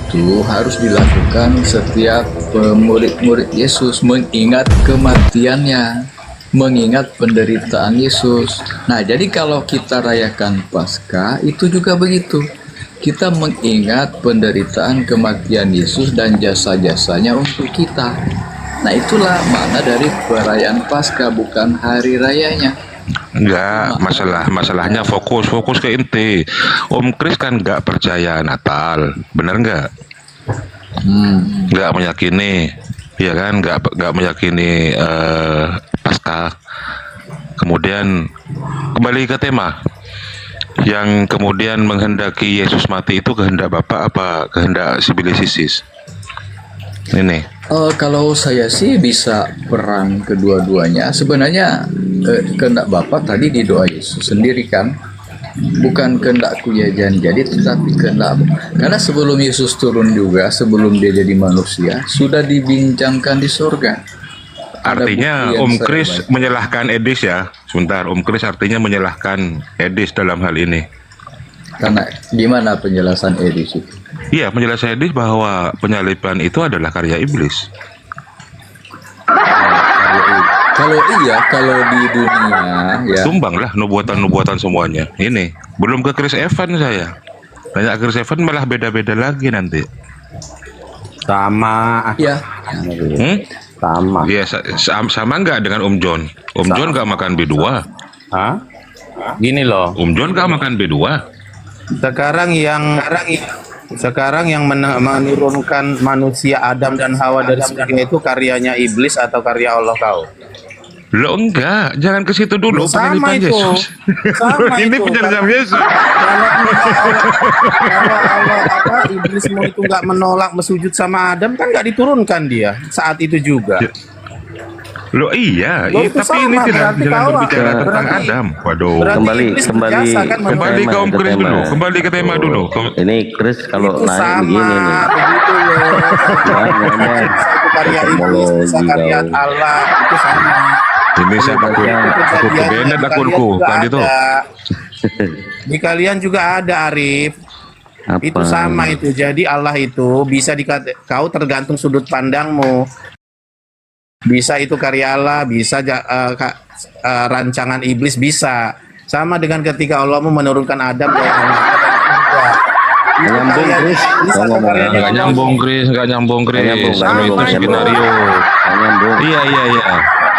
itu harus dilakukan setiap murid-murid Yesus, mengingat kematiannya, mengingat penderitaan Yesus. Nah, jadi kalau kita rayakan Paskah itu juga begitu. Kita mengingat penderitaan kematian Yesus dan jasa-jasanya untuk kita. Nah, itulah makna dari perayaan Paskah, bukan hari rayanya. Enggak, masalahnya fokus ke inti. Om Kris kan nggak percaya Natal, bener nggak? Nggak meyakini, ya kan? Nggak meyakini Paskah. Kemudian kembali ke tema, yang kemudian menghendaki Yesus mati itu kehendak Bapa apa kehendak sibilisisis? Ini. Kalau saya sih bisa peran kedua-duanya. Sebenarnya kehendak Bapa tadi di doa Yesus sendiri kan, bukan kehendakku ya jadi, tetapi kehendak. Karena sebelum Yesus turun juga, sebelum dia jadi manusia, sudah dibincangkan di surga. Artinya Om Kris menyalahkan Edis ya. Sebentar, Om Kris artinya menyalahkan Edis dalam hal ini. Karena gimana penjelasan Edis itu? Iya, penjelasan Edis bahwa penyaliban itu adalah karya iblis. Kalau di dunia ya. Tumbanglah nubuatan-nubuatan semuanya. Ini belum ke Chris Evans saya. Banyak Chris Evans malah beda-beda lagi nanti. Sama. Ya. Sama. Dia sama nggak dengan Om John? Om John nggak makan B2. Hah? Gini loh. Om John nggak makan B2. Sekarang yang menurunkan manusia Adam dan Hawa dari surga itu karyanya iblis atau karya Allah kau? Lo enggak, jangan ke situ dulu. Sama Penyaliban itu. Yesus. Sama Ini itu. penyaliban Yesus. Kalau iblismu itu nggak menolak mesujud sama Adam kan nggak diturunkan dia saat itu juga. Lo iya, Loh, iya itu tapi sama, ini tidak berarti kau berbicara tentang berarti- Adam. Waduh. berarti Kembali iblis kembali berjasa kan Kembali ke Om ke Kris tema. dulu. Kembali ke tema dulu. Ini Kris kalau itu naik sama begini nih. begitu loh. Satu karya iblis, bisa karya Kau. Allah itu sama. Ini saya aku kebenet Di aku kalian juga kan itu. ada. Di kalian juga ada Arif. Apa? Itu sama itu. Jadi Allah itu bisa kau tergantung sudut pandangmu. Bisa itu karya Allah, bisa rancangan iblis bisa. Sama dengan ketika Allah mau menurunkan Adam dari anak Nggak nyambung, Chris. Kau ngomong Nggak nyambung Kris, nggak nyambung Kris. Nggak nyambung, Kalau itu nggak nyambung. skenario. Nggak nyambung. Iya.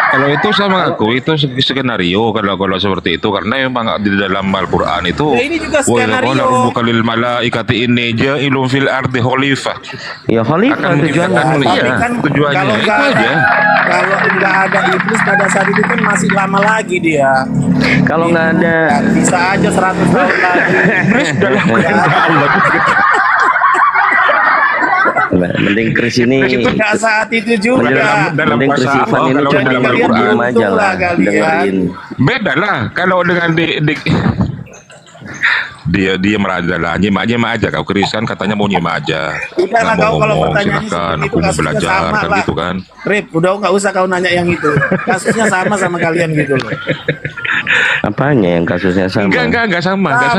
Kalau itu sama aku itu skenario kalau seperti itu karena memang di dalam Al-Qur'an itu Ya, ini juga wa skenario. qala rabbuka lil malaikati inni ja'ilun fil ardi khalifah. Ya khalifah Akan tujuannya. menciptakan Tapi iya, kan tujuannya kalau itu nggak aja. kalau nggak ada iblis pada saat itu kan masih lama lagi dia. Kalau nggak ada Bisa aja 100 tahun lagi. Iblis dalam kehendak Allah. mending Kris ini Nggak saat itu juga. dalam mending kuasa Kris Ivan Allah, ini kalau cuma dalam kalian diem beruntung aja lah lah kalian. dengerin. Beda lah kalau dengan dia meraja lah, nyimak aja kau Kris kan katanya mau nyimak aja. Udah lah Nggak kau mau kalau ngomong pertanyaannya silakan, seperti aku mau kasusnya belajar sama kan lah. gitu kan. Rip, udah nggak usah kau nanya yang itu. Kasusnya sama kalian gitu loh. Apanya yang kasusnya sama? Enggak sama. Siapa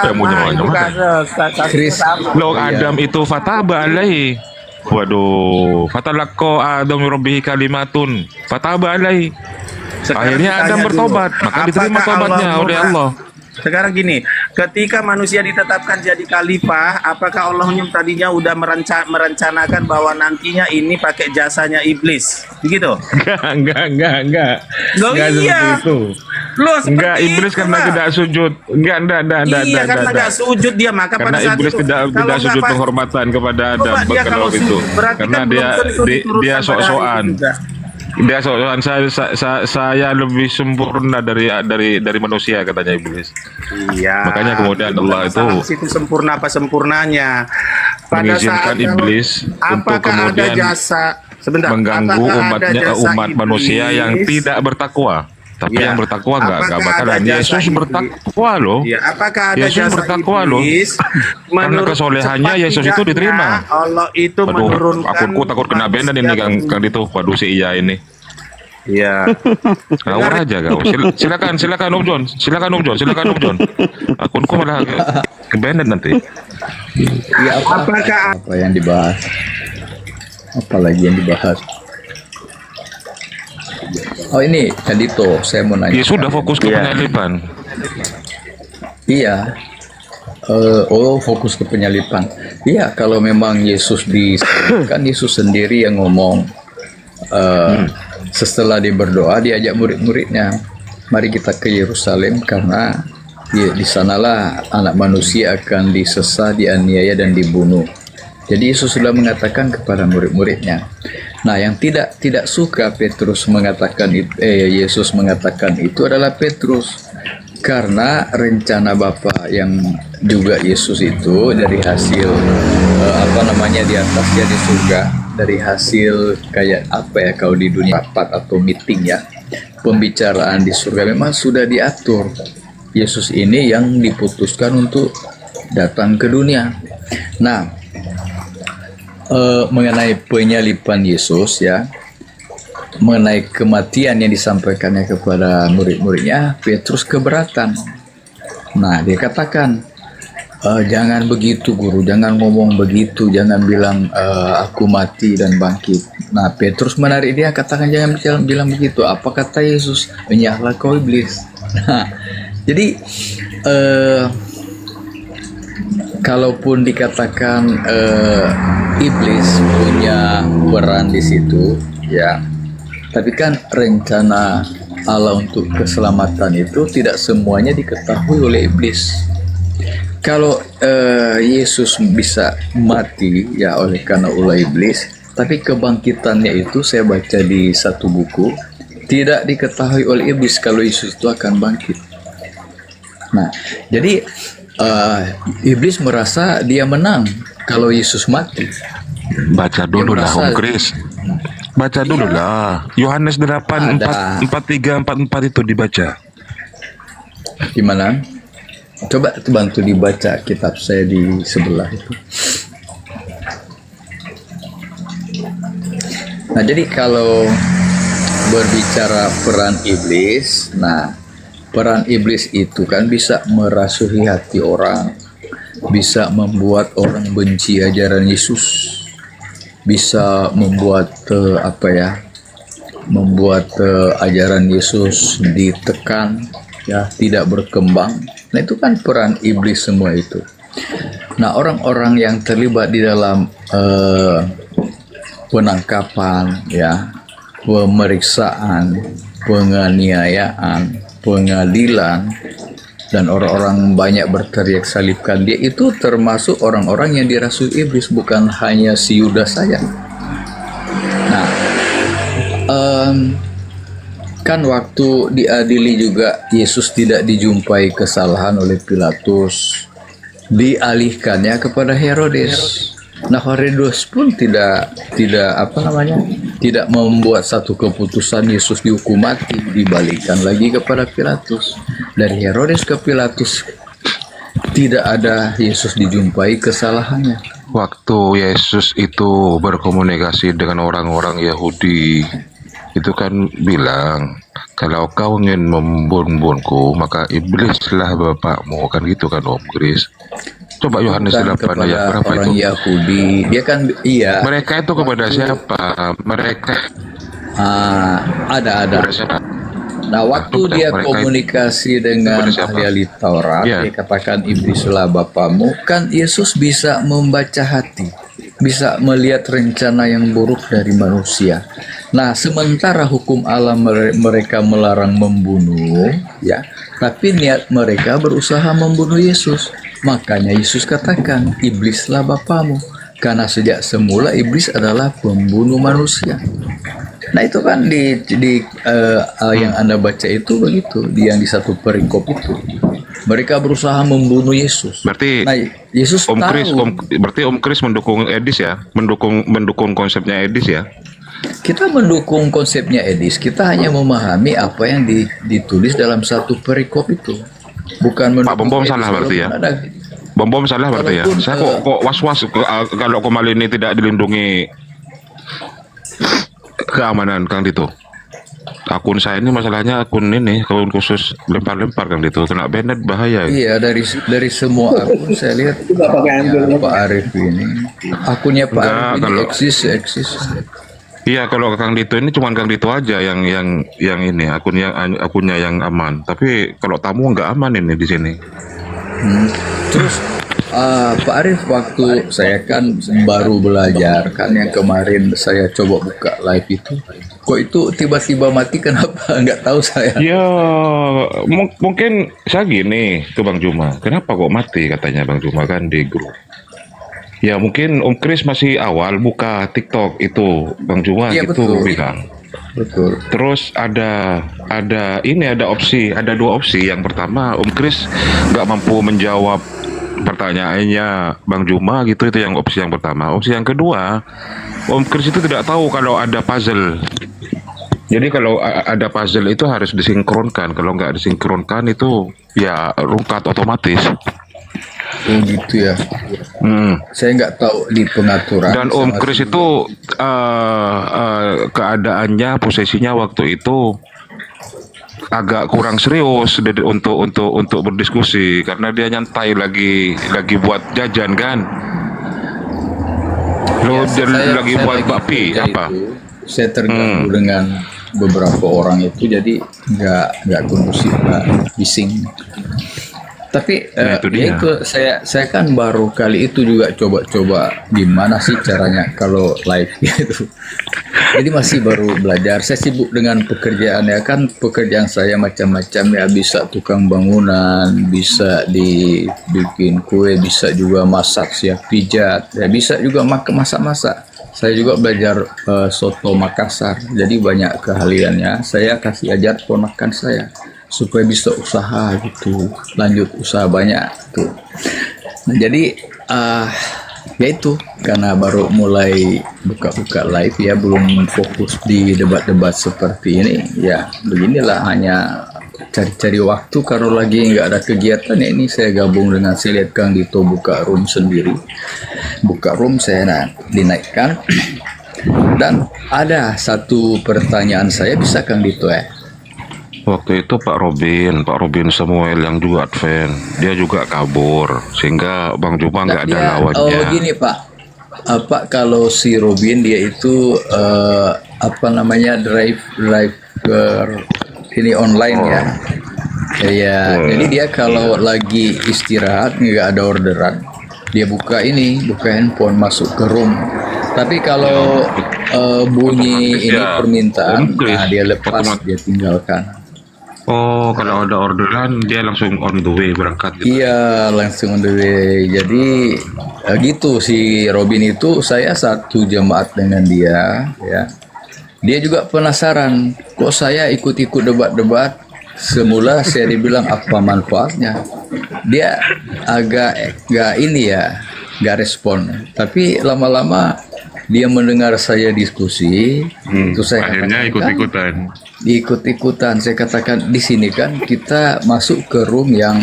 yang mau itu nyimak? kasusnya Chris. sama. Lo Adam itu fataba alaihi. Waduh, fatalaqqa Adam min rabbih kalimatun. Fataba alaihi. Sekarang Akhirnya ditanya Adam dulu, bertobat, maka diterima apakah tobatnya Allah oleh Allah. Sekarang gini, ketika manusia ditetapkan jadi khalifah, apakah Allah tadinya udah merencanakan bahwa nantinya ini pakai jasanya iblis? Begitu? Enggak. Loh, Enggak iya. seperti itu. Loh, seperti Enggak, iblis itu, karena Pak. tidak sujud. Enggak. Iya, karena nggak sujud dia, maka Karena pada saat iblis itu tidak kalau nggak sujud Pak, penghormatan kepada coba Adam dia kalau itu. sujud, berarti Karena kan dia belum tentu diturunkan dia pada hari sok-sokan. itu juga. Dia sok-sokan saya lebih sempurna dari manusia katanya iblis. Iya. Makanya kemudian Allah itu itu sempurna apa sempurnanya. mengizinkan iblis untuk apakah ada kemudian jasa sebentar mengganggu apakah ada jasa umat manusia yang iblis? tidak bertakwa. Tapi Ya. yang bertakwa enggak Apakah bakalan. ada jasa Yesus iblis? bertakwa loh. Ya, apakah ada Yesus jasa bertakwa loh. iblis? Karena Menurut kesolehannya cepat Yesus itu tidaknya diterima. Allah itu Waduh, menurunkan aku takut kena benan ini manusia Kang itu. Waduh si iya ini. Iya. Ngawur aja kau. Silakan Om John. Silakan Om John. Akunku malah ke-banned nanti. Ya apa yang dibahas? Apalagi yang dibahas? Oh ini tadi tuh saya mau nanya. Ya sudah fokus ke penyaliban. Iya. Fokus ke penyalipan. Iya, kalau memang Yesus kan Yesus sendiri yang ngomong setelah dia berdoa diajak murid-muridnya, mari kita ke Yerusalem karena di sanalah anak manusia akan disesah, dianiaya dan dibunuh. Jadi Yesus sudah mengatakan kepada murid-muridnya. Nah, yang tidak suka Petrus mengatakan Yesus mengatakan itu adalah Petrus. Karena rencana Bapa yang juga Yesus itu dari hasil di atasnya di surga, dari hasil kayak apa ya kalau di dunia rapat atau meeting ya, pembicaraan di surga memang sudah diatur. Yesus ini yang diputuskan untuk datang ke dunia. Nah, mengenai penyaliban Yesus ya, mengenai kematian yang disampaikannya kepada murid-muridnya, Petrus keberatan. Nah, dia katakan, jangan begitu guru, jangan ngomong begitu, jangan bilang aku mati dan bangkit. Nah, Petrus menarik dia, katakan jangan bilang begitu. Apa kata Yesus? Menyahlah kau iblis. Nah, jadi kalaupun dikatakan iblis punya peran di situ, ya. Tapi kan rencana Allah untuk keselamatan itu tidak semuanya diketahui oleh iblis. Kalau Yesus bisa mati ya oleh karena ulah iblis, tapi kebangkitannya itu saya baca di satu buku tidak diketahui oleh iblis kalau Yesus itu akan bangkit. Nah, jadi iblis merasa dia menang kalau Yesus mati. Baca dulu lah Om Chris. Baca dulu lah. Yohanes 8 43 44 itu dibaca. Gimana? Coba bantu dibaca kitab saya di sebelah itu. Nah, jadi kalau berbicara peran iblis, nah peran iblis itu kan bisa merasuki hati orang, bisa membuat orang benci ajaran Yesus, bisa membuat ajaran Yesus ditekan ya, tidak berkembang. Nah, itu kan peran iblis semua itu. Nah, orang-orang yang terlibat di dalam penangkapan ya, pemeriksaan, penganiayaan, pengadilan, dan orang-orang banyak berteriak salibkan dia, itu termasuk orang-orang yang dirasuki iblis, bukan hanya si Yudas saja. Nah, kan waktu diadili juga Yesus tidak dijumpai kesalahan oleh Pilatus, dialihkannya kepada Herodes. Nah, Herodes pun tidak membuat satu keputusan Yesus dihukum mati, dibalikkan lagi kepada Pilatus. Dari Herodes ke Pilatus tidak ada Yesus dijumpai kesalahannya. Waktu Yesus itu berkomunikasi dengan orang-orang Yahudi, itu kan bilang, kalau kau ingin membunuhku, maka iblislah bapakmu, kan gitu kan Om Chris. Coba Yohanes 8 ayat berapa orang itu? Yahudi, dia kan iya. Mereka itu kepada siapa? Mereka ada. kepada siapa? Nah, waktu dia komunikasi dengan ahli Taurat, dia katakan iblislah bapamu, kan Yesus bisa membaca hati, bisa melihat rencana yang buruk dari manusia. Nah, sementara hukum Allah mereka melarang membunuh, ya, tapi niat mereka berusaha membunuh Yesus. Makanya Yesus katakan, iblislah bapamu, karena sejak semula iblis adalah pembunuh manusia. Nah, itu kan yang Anda baca itu begitu, yang di satu perikop itu. Mereka berusaha membunuh Yesus. Berarti nah, Yesus berarti Om Chris mendukung Edis ya, mendukung konsepnya Edis ya. Kita mendukung konsepnya Edis. Kita hanya memahami apa yang ditulis dalam satu perikop itu. Bukan Pak Bom salah berarti ya. Bom salah berarti ya. Saya kok was-was kalau Komal ini tidak dilindungi keamanan Kang Dito. akun saya ini masalahnya akun khusus lempar-lempar Kang Dito, kena banned bahaya. Iya, dari semua akun saya lihat akunnya Pak Arif ini. Akunnya Pak Enggak, Arif ini kalau eksis. iya, kalau Kang Dito ini cuma Kang Dito aja yang ini akunnya yang aman. Tapi kalau tamu nggak aman ini di sini. Terus Pak Arif, waktu saya kan baru belajar kan, yang kemarin saya coba buka live itu, kok itu tiba-tiba mati, kenapa? Nggak tahu saya. Ya, mungkin saya gini ke Bang Juma. Kenapa kok mati katanya Bang Juma kan di grup. Ya mungkin Om Kris masih awal buka TikTok itu Bang Juma Iya, gitu betul. bilang. Betul. Terus ada dua opsi. Yang pertama Om Kris nggak mampu menjawab pertanyaannya Bang Juma gitu, itu yang opsi yang pertama. Opsi yang kedua, Om Kris itu tidak tahu kalau ada puzzle. Jadi kalau ada puzzle itu harus disinkronkan. Kalau nggak disinkronkan itu ya rungkat otomatis. Oh gitu ya. Saya nggak tahu di pengaturan. Dan Om Kris itu keadaannya, posisinya waktu itu agak kurang serius untuk berdiskusi karena dia nyantai lagi buat jajan kan. Lo lagi buat bakpi apa? Saya terganggu dengan beberapa orang itu, jadi nggak kondusif, bising. Tapi Nah, itu dia. itu saya kan baru kali itu juga coba-coba gimana sih caranya kalau live gitu. Jadi masih baru belajar. Saya sibuk dengan pekerjaan ya kan, pekerjaan saya macam-macam ya, bisa tukang bangunan, bisa dibikin kue, bisa juga masak siap pijat, ya bisa juga masak-masak. Saya juga belajar soto Makassar, jadi banyak keahliannya. Saya kasih ajar ponakan saya supaya bisa usaha gitu, lanjut usaha banyak tuh. Nah, jadi ya itu karena baru mulai buka-buka live ya, belum fokus di debat-debat seperti ini ya, beginilah, hanya cari-cari waktu kalau lagi nggak ada kegiatan ya. Ini saya gabung dengan, saya lihat Kang Dito buka room sendiri, buka room, saya dinaikkan. Dan ada satu pertanyaan saya, bisa Kang Dito ya? Waktu itu Pak Robin Samuel yang juga advent, dia juga kabur sehingga Bang Juma nggak ada lawannya. Oh gini Pak, apa kalau si Robin dia itu apa namanya, driver ini online ya. Ya, jadi dia kalau lagi istirahat nggak ada orderan, dia buka handphone, masuk ke room. Tapi kalau bunyi ini permintaan, nah dia lepas, dia tinggalkan. Oh, kalau ada orderan dia langsung on the way berangkat gitu. Iya, langsung on the way. Jadi gitu si Robin itu, saya satu jemaat dengan dia ya. Dia juga penasaran, kok saya ikut-ikut debat-debat. Semula saya dibilang apa manfaatnya. Dia agak gak respon. Tapi lama-lama dia mendengar saya diskusi, terus saya Akhirnya ikut-ikutan. Saya katakan di sini kan kita masuk ke room yang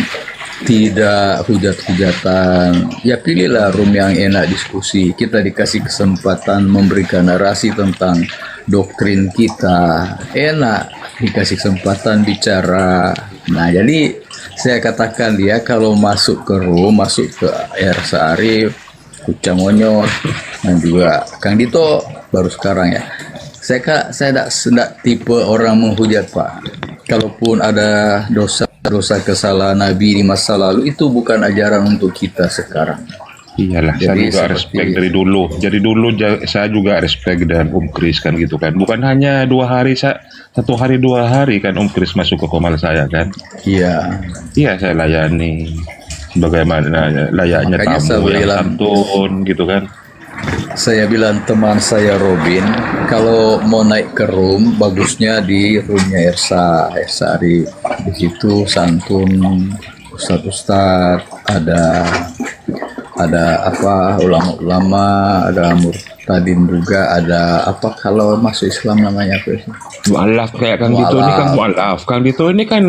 tidak hujat-hujatan. Ya pilihlah room yang enak diskusi. Kita dikasih kesempatan memberikan narasi tentang doktrin kita. Enak dikasih kesempatan bicara. Nah, jadi saya katakan dia kalau masuk ke room, masuk ke Ersa Arif, Kucang Monyot, dan juga Kang Dito baru sekarang ya. Saya tidak tipe orang menghujat Pak. Kalaupun ada dosa kesalahan Nabi di masa lalu, itu bukan ajaran untuk kita sekarang. Iyalah, saya Jadi juga respect dari dulu. Jadi dulu saya juga respect dengan Om Kris kan gitu kan. Bukan hanya 2 hari, 1 hari 2 hari kan Om Kris masuk ke komal saya kan. Iya. Iya, saya layani sebagaimana layaknya Makanya saya tamu yang bilang, santun gitu kan. saya bilang teman saya Robin, kalau mau naik ke room, bagusnya di roomnya Ersa Arif. Di situ santun, ustadz, ada apa, ulama-ulama, ada murtadin juga, ada apa kalau masuk Islam namanya apa sih? Mu'alaf kayak Kang Dito ini kan mu'alaf. Kang Dito ini kan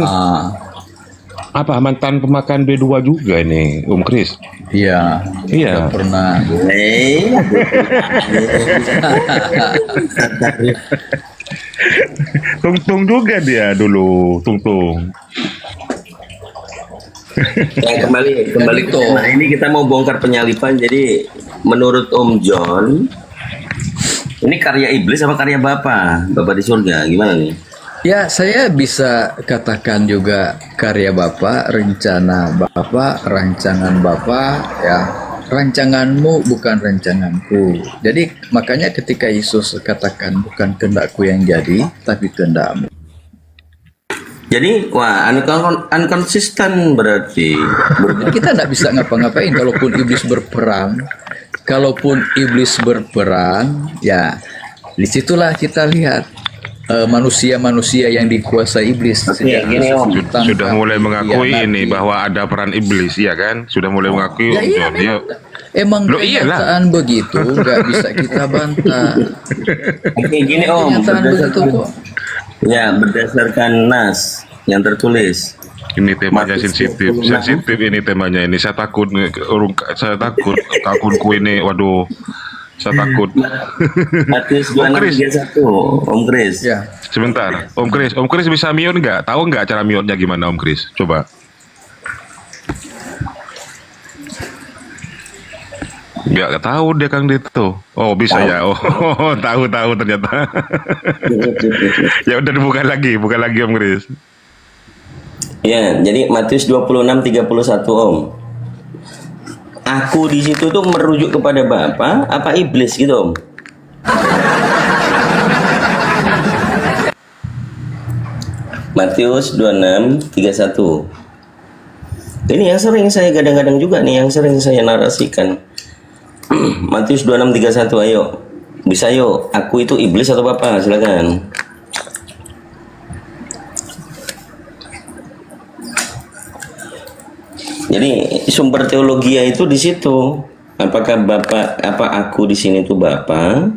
apa, mantan pemakan B2 juga nih Om Kris. Iya. Iya. Pernah. Tungtung juga dia dulu, tungtung. Ya, kembali Jadi ke toh. tema ini, kita mau bongkar penyalipan. Jadi menurut Om John, ini karya iblis apa karya Bapa di surga, gimana nih? Ya, saya bisa katakan juga karya Bapa, rencana Bapa, rancangan Bapa, ya. Rancanganmu bukan rancanganku. Jadi makanya ketika Yesus katakan bukan kehendakku yang jadi, tapi kehendakmu. Jadi wah, unkonsisten berarti. Kita tidak bisa ngapa-ngapain kalaupun iblis berperang. Kalaupun iblis berperang, ya disitulah kita lihat manusia-manusia yang dikuasai iblis. Oke, Sejak gini, Yesus Om. ditangkap, Sudah mulai mengakui dikhianati. ini bahwa ada peran iblis, ya kan? Sudah mulai mengakui Ya Om iya, John. Ya. emang Loh, iyalah. kenyataan begitu, nggak bisa kita bantah. Oke, gini Om, Kenyataan begitu kok. ya berdasarkan nas yang tertulis. Ini temanya Matius sensitif, 26. sensitif ini temanya ini. Saya takut, takunku ini, waduh, saya takut. Matius Om Kris. 26:31, Om Kris. Ya, Sebentar, Om Kris bisa mute nggak? Tahu nggak cara mute-nya gimana Om Kris? Coba. Nggak tahu dia Kang Dito. Oh bisa ya. Oh tahu ternyata. Ya udah bukan lagi Om Kris. Ya, jadi Matius 26:31 Om. Aku di situ tuh merujuk kepada Bapa apa iblis gitu Om? Matius 26:31. Ini yang sering saya gadang-gadang juga nih, yang sering saya narasikan. Matius 26:31, ayo. Bisa yuk, aku itu iblis atau Bapa? Silakan. Jadi sumber teologi itu di situ. Apakah aku di sini itu Bapa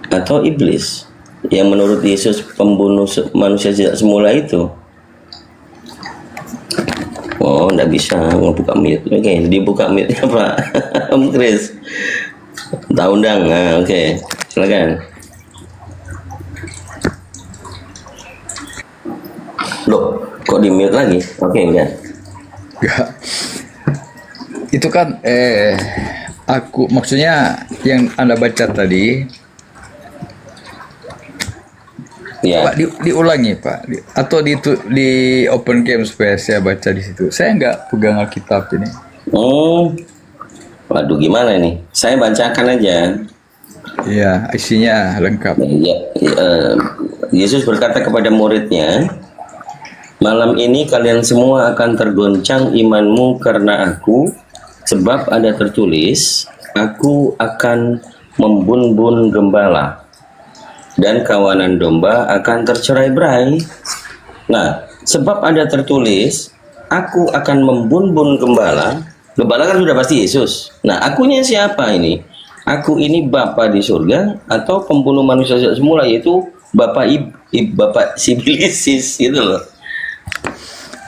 atau iblis? Yang menurut Yesus pembunuh manusia sejak semula itu. Oh, enggak bisa ngebuka mute. Oke, dibuka mute Pak. Om Kris. Tak undang. Nah, oke. Silakan. Loh, kok di mute lagi? Oke, enggak. ya. Itu kan aku maksudnya yang Anda baca tadi. Ya. Pak, diulangi Pak, atau di open camp supaya saya baca di situ. Saya nggak pegang Alkitab ini. Waduh, gimana ini? Saya bacakan aja. Iya, isinya lengkap. Ya, Yesus berkata kepada muridnya, malam ini kalian semua akan tergoncang imanmu karena aku, sebab ada tertulis, aku akan membun-bun gembala, dan kawanan domba akan tercerai-berai. Nah, sebab ada tertulis, aku akan membun-bun gembala. Gembala kan sudah pasti Yesus. Nah, akunya siapa ini? Aku ini Bapa di surga atau pembunuh manusia sejak semula, yaitu Bapak Bapak Sibilisis gitu loh.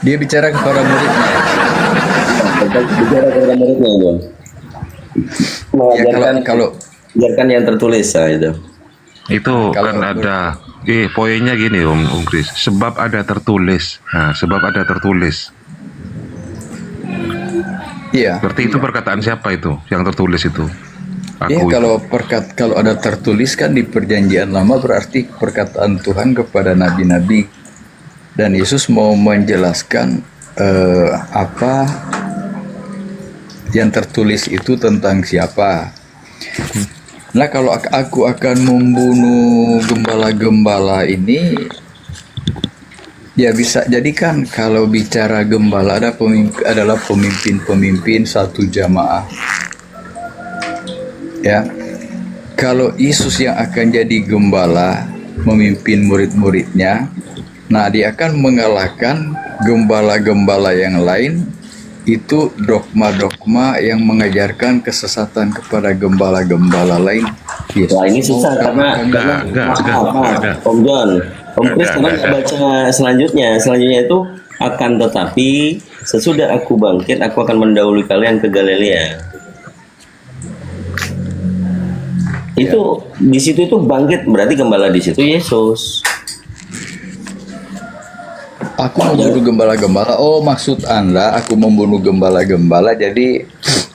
Dia bicara kepada muridnya. Bicara kepada muridnya itu. Ya kalau Biarkan yang tertulis itu. Itu Kalau kan ada poinnya gini Om Kris, sebab ada tertulis. Nah, sebab ada tertulis. iya. Berarti itu perkataan siapa itu yang tertulis itu? Iya, Aku kalau ada tertulis kan di Perjanjian Lama berarti perkataan Tuhan kepada nabi-nabi, dan Yesus mau menjelaskan apa yang tertulis itu tentang siapa. Nah, kalau aku akan membunuh gembala-gembala ini, ya bisa jadi kan kalau bicara gembala adalah pemimpin-pemimpin satu jamaah. Ya, kalau Yesus yang akan jadi gembala memimpin murid-muridnya, nah dia akan mengalahkan gembala-gembala yang lain. Itu dogma-dogma yang mengajarkan kesesatan kepada gembala-gembala lain. Yes. Wah, ini susah karena enggak. Om John, Om Kris karena baca selanjutnya itu akan tetapi sesudah aku bangkit aku akan mendahului kalian ke Galilea. Itu di situ itu bangkit, berarti gembala di situ Yesus. Aku membunuh gembala-gembala. Oh, maksud Anda aku membunuh gembala-gembala. Jadi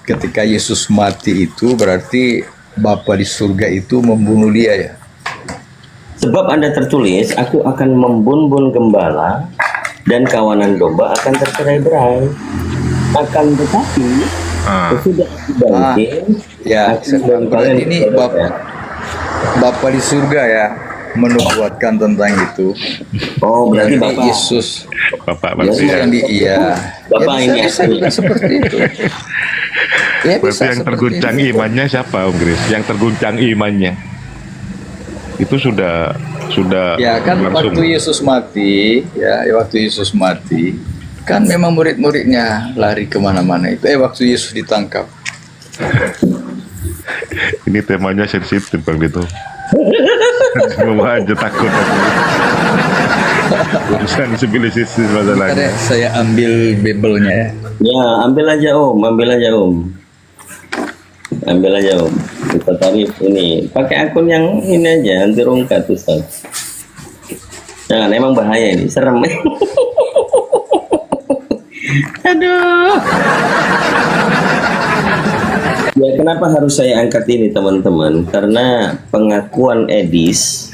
ketika Yesus mati itu berarti Bapa di surga itu membunuh dia ya. Sebab ada tertulis, aku akan membun-bun gembala dan kawanan domba akan tercerai-berai. Akan tetapi sesudah aku bangkit, Ya, aku bangkit berarti ini Bapa di surga ya menubuatkan tentang itu. Oh, berarti Jadi Bapak Yesus Bapak Yesus berarti ya. yang iya. Bapak Ya, ini bisa asli. juga seperti itu. Ya, Berarti bisa yang seperti terguncang itu. imannya siapa, Om Gris? Yang terguncang imannya itu sudah Ya kan langsung. waktu Yesus mati, waktu Yesus mati, kan memang murid-muridnya lari kemana-mana itu. Waktu Yesus ditangkap. Ini temanya sensitif Bang Dito. Semua aja takut aku. Urusan sivilisasi masalahnya. Karena saya ambil Bible-nya ya. Ya, ambil aja Om, ambil aja Om. Ambil aja Om. Kita tarik ini. Pakai akun yang ini aja, anti rungkat Ustaz. Jangan, emang bahaya ini, serem. Aduh. Ya, kenapa harus saya angkat ini teman-teman? Karena pengakuan Edis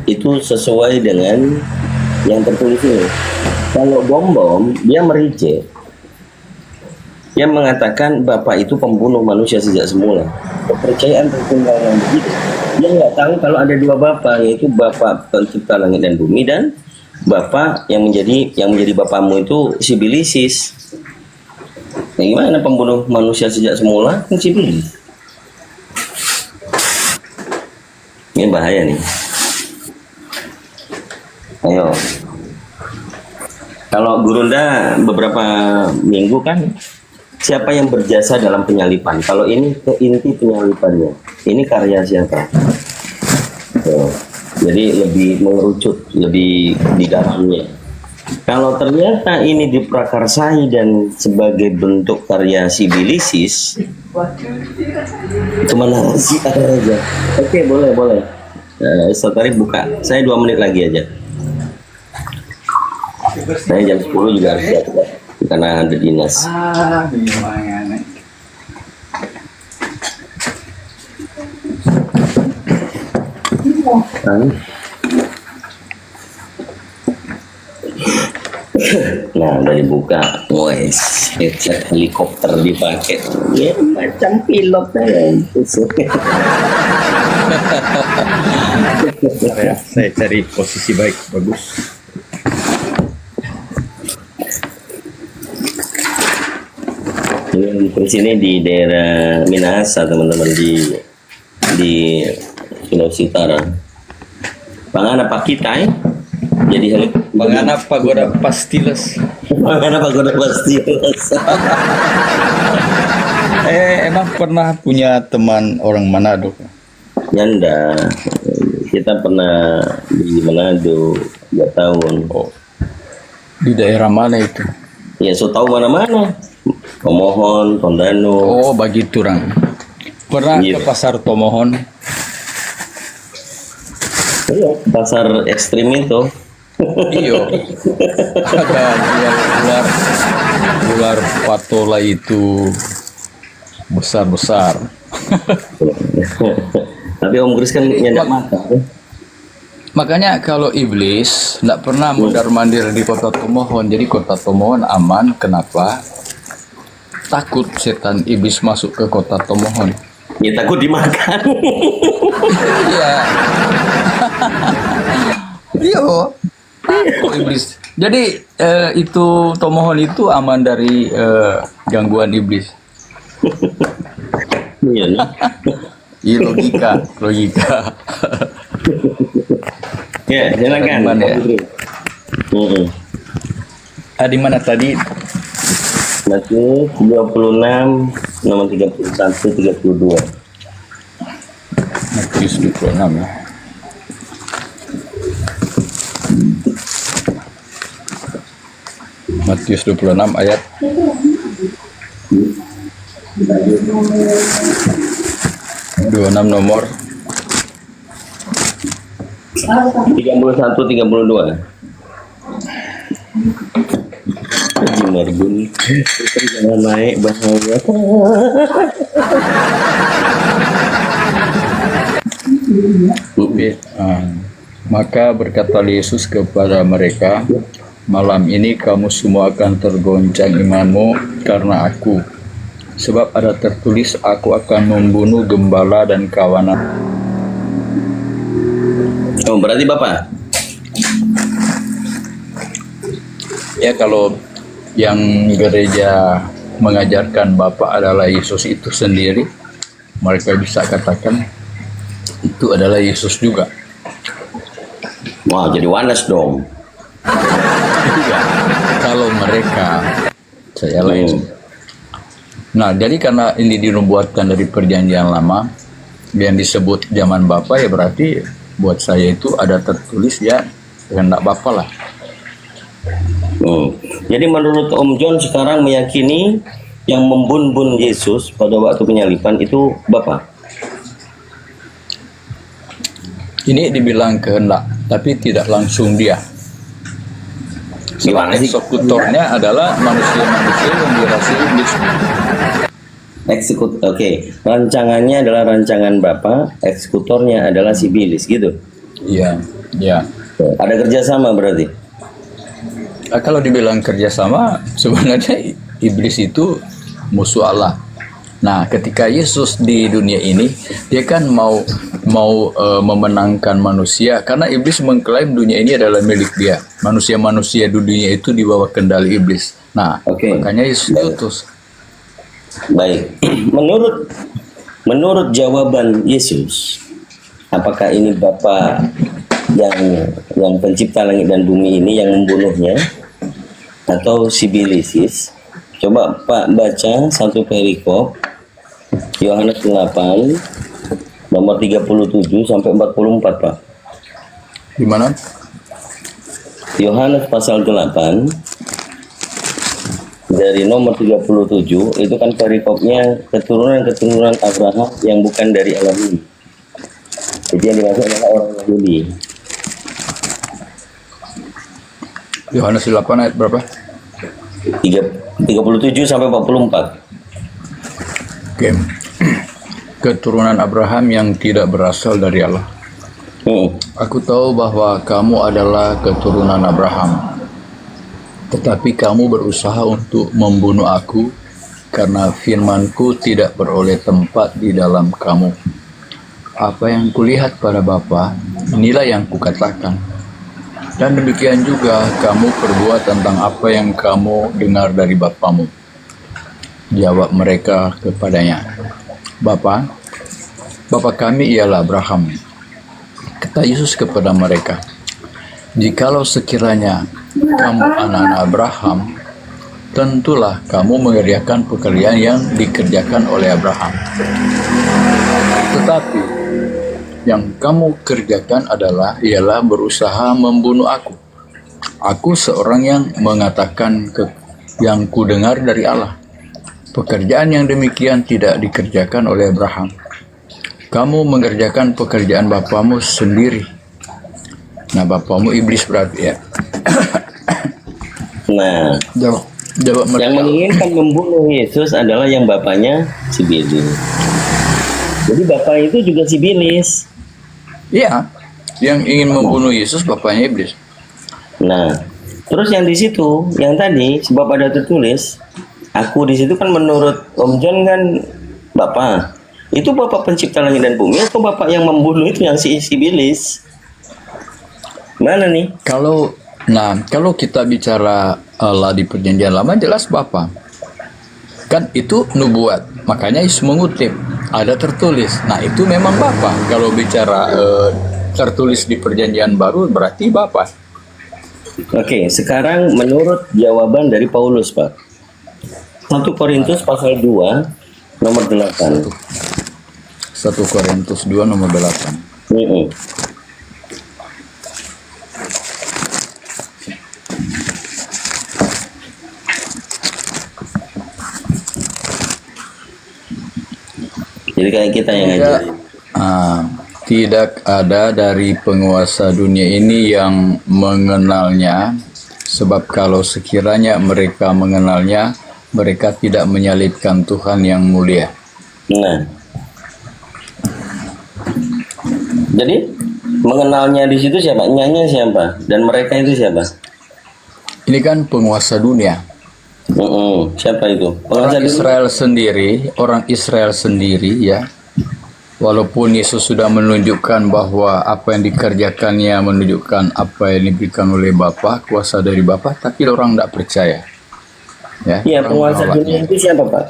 itu sesuai dengan yang tertulis ini. Kalau Bom dia mereject. Dia mengatakan Bapak itu pembunuh manusia sejak semula. Kepercayaan tertunggal yang begitu. Dia nggak tahu kalau ada dua Bapak, yaitu Bapak pencipta langit dan bumi dan Bapak yang menjadi Bapakmu itu Sibilisis. Nah, gimana pembunuh manusia sejak semula? Kan Sibilis. Ini bahaya nih. Ayo. Kalau Gurunda beberapa minggu kan siapa yang berjasa dalam penyalipan? Kalau ini ke inti penyalipannya. Ini karya siapa? Tuh. Jadi lebih mengerucut, lebih di dalamnya. Kalau ternyata ini diprakarsai dan sebagai bentuk karya Sibilisis, kemana sih ada aja? Oke, boleh. Setari buka. Saya 2 menit lagi aja. Saya jam 10 juga harus siap karena ada dinas. Nah, udah dibuka. Wes, headset helikopter dipakai. Ya, macam pilot ya. Saya cari posisi baik, bagus. Ini di sini di daerah Minahasa, teman-teman, di Sulawesi Utara. Pangan apa kita jadi helikopter. Mengana pagoda pastiles. Pangan apa gue pasti. Emang pernah punya teman orang Manado? Nyanda, kita pernah di Manado 2 tahun. Oh, di daerah mana itu? Ya, so tahu mana-mana. Tomohon, Tondano. Oh, bagi turang. Pernah Iya. ke pasar Tomohon? Iya, pasar ekstrim itu. Iyo. Ada ular patola itu besar-besar. Tapi Om Gris kan nyendak mata. Makanya kalau iblis tidak pernah mundar-mandir di kota Tomohon. Jadi kota Tomohon aman. Kenapa? Takut setan iblis masuk ke kota Tomohon. Ya takut dimakan. Iya. Iya. Takut iblis. Jadi itu Tomohon itu aman dari gangguan iblis. Iya nih. Iya, logika. Ya, silakan. Gimana ya? Om Gris. Di mana tadi? Masih 26, nomor 31, 32. Matius 26 ya. Matius 26 ayat 26 nomor 31 32. Haji Marbun, jangan naik bahaya. Maka berkata Yesus kepada mereka, malam ini kamu semua akan tergoncang imanmu karena aku. Sebab ada tertulis, aku akan membunuh gembala dan kawanan. Oh, berarti Bapak? Ya, kalau yang gereja mengajarkan Bapa adalah Yesus itu sendiri, mereka bisa katakan itu adalah Yesus juga. Wah, jadi wanas dong. Iya, kalau mereka, saya lain. Nah, jadi karena ini dinubuatkan dari perjanjian lama, yang disebut zaman Bapa, ya berarti buat saya itu ada tertulis ya kehendak Bapa lah. Jadi menurut Om John sekarang meyakini yang membun-bun Yesus pada waktu penyaliban itu Bapak? Ini dibilang kehendak, tapi tidak langsung dia. Sebab Gimana sih? eksekutornya adalah manusia-manusia yang dirasui iblis. Oke. Rancangannya adalah rancangan Bapak, eksekutornya adalah si Iblis gitu. Iya, ya. Ada kerjasama berarti? Kalau dibilang kerjasama, sebenarnya iblis itu musuh Allah. Nah, ketika Yesus di dunia ini, dia kan mau memenangkan manusia, karena iblis mengklaim dunia ini adalah milik dia. Manusia-manusia di dunia itu di bawah kendali iblis. Nah, makanya Yesus diutus. Baik. Menurut jawaban Yesus, apakah ini Bapa yang pencipta langit dan bumi ini yang membunuhnya atau si Bilisis? Coba Pak baca satu perikop Yohanes 8 nomor 37 sampai 44, Pak. Di mana? Yohanes pasal 8 dari nomor 37 itu kan perikopnya keturunan Abraham yang bukan dari alam ini. Jadi yang dimaksud adalah orang Yahudi. Yohanes 8 ayat berapa? 37 sampai 44. Oke. Keturunan Abraham yang tidak berasal dari Allah. Aku tahu bahwa kamu adalah keturunan Abraham, tetapi kamu berusaha untuk membunuh aku karena firmanku tidak beroleh tempat di dalam kamu. Apa yang kulihat pada Bapa, inilah yang kukatakan. Dan demikian juga kamu perbuat tentang apa yang kamu dengar dari bapamu. Jawab mereka kepadanya, Bapa kami ialah Abraham. Kata Yesus kepada mereka, jikalau sekiranya kamu anak-anak Abraham, tentulah kamu mengerjakan pekerjaan yang dikerjakan oleh Abraham. Tetapi yang kamu kerjakan ialah berusaha membunuh aku. Aku seorang yang mengatakan yang kudengar dari Allah. Pekerjaan yang demikian tidak dikerjakan oleh Abraham. Kamu mengerjakan pekerjaan bapamu sendiri. Nah, bapamu iblis berarti ya. Nah, jawab mereka. Yang menginginkan membunuh Yesus adalah yang bapaknya si Bilis. Jadi bapak itu juga si Bilis. Iya, yang ingin membunuh Yesus bapaknya iblis. Nah, terus yang di situ, yang tadi sebab ada tertulis, aku di situ kan menurut Om John kan bapak. Itu bapak pencipta langit dan bumi atau bapak yang membunuh itu yang si Bilis? Mana nih? Kalau kita bicara Allah di perjanjian lama jelas Bapa. Kan itu nubuat. Makanya Yesus mengutip, ada tertulis. Nah, itu memang Bapa. Kalau bicara tertulis di perjanjian baru berarti Bapa. Oke, sekarang menurut jawaban dari Paulus, Pak. 1 Korintus pasal 2 nomor 8. 1 Korintus 2 nomor 8. Jadi kayak kita yang ngajarin. Tidak ada dari penguasa dunia ini yang mengenalnya, sebab kalau sekiranya mereka mengenalnya, mereka tidak menyalibkan Tuhan yang mulia. Nah, jadi mengenalnya di situ siapa? Nyanya siapa? Dan mereka itu siapa? Ini kan penguasa dunia. Siapa itu? Orang Israel sendiri ya. Walaupun Yesus sudah menunjukkan bahwa apa yang dikerjakannya menunjukkan apa yang diberikan oleh Bapa, kuasa dari Bapa, tapi orang tidak percaya. Ya, Iya, penguasa dunia itu siapa, Pak?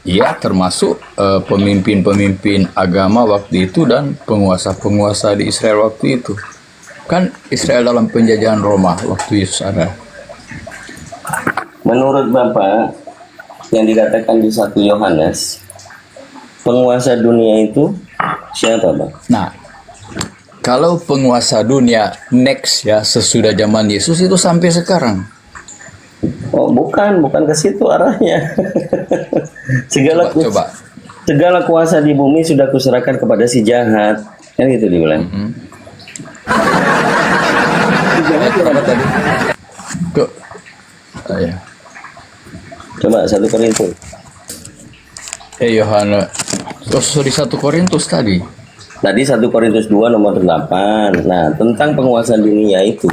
Iya, termasuk pemimpin-pemimpin agama waktu itu dan penguasa-penguasa di Israel waktu itu. Kan Israel dalam penjajahan Roma waktu Yesus ada. Menurut Bapak, yang dikatakan di 1 Yohanes, penguasa dunia itu siapa, Bang? Nah, kalau penguasa dunia next ya sesudah zaman Yesus itu sampai sekarang. Oh, bukan ke situ arahnya. Coba. Segala kuasa di bumi sudah kuserahkan kepada si jahat. Kan gitu dibilang. Apa tadi? Tuh. Ya. Coba 1 Korintus. Yohanes. Sorry, 1 Korintus tadi. Tadi 1 Korintus 2 nomor 8. Nah, tentang penguasa dunia itu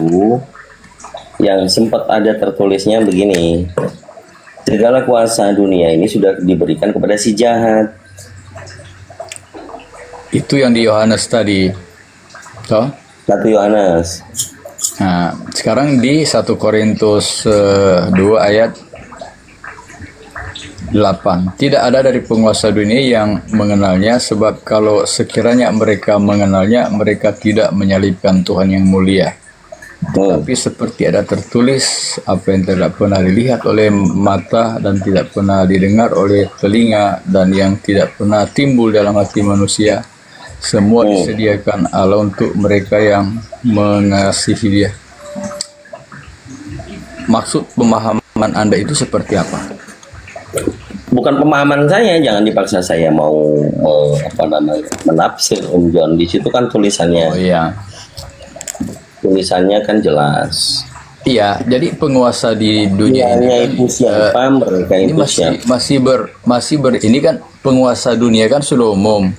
yang sempat ada tertulisnya begini. Segala kuasa dunia ini sudah diberikan kepada si jahat. Itu yang di Yohanes tadi. Toh? 1 Yohanes. Nah, sekarang di 1 Korintus 2 ayat 8. Tidak ada dari penguasa dunia yang mengenalnya, sebab kalau sekiranya mereka mengenalnya, mereka tidak menyalibkan Tuhan yang mulia. Tapi seperti ada tertulis, apa yang tidak pernah dilihat oleh mata dan tidak pernah didengar oleh telinga dan yang tidak pernah timbul dalam hati manusia, semua disediakan Allah untuk mereka yang mengasihi Dia. Maksud pemahaman Anda itu seperti apa? Bukan pemahaman saya, jangan dipaksa saya mau menafsir, Om John. Di situ kan tulisannya. Oh iya. Tulisannya kan jelas. Iya, jadi penguasa di dunia itu siapa, mereka ini itu siapa? ini kan penguasa dunia kan sudah umum.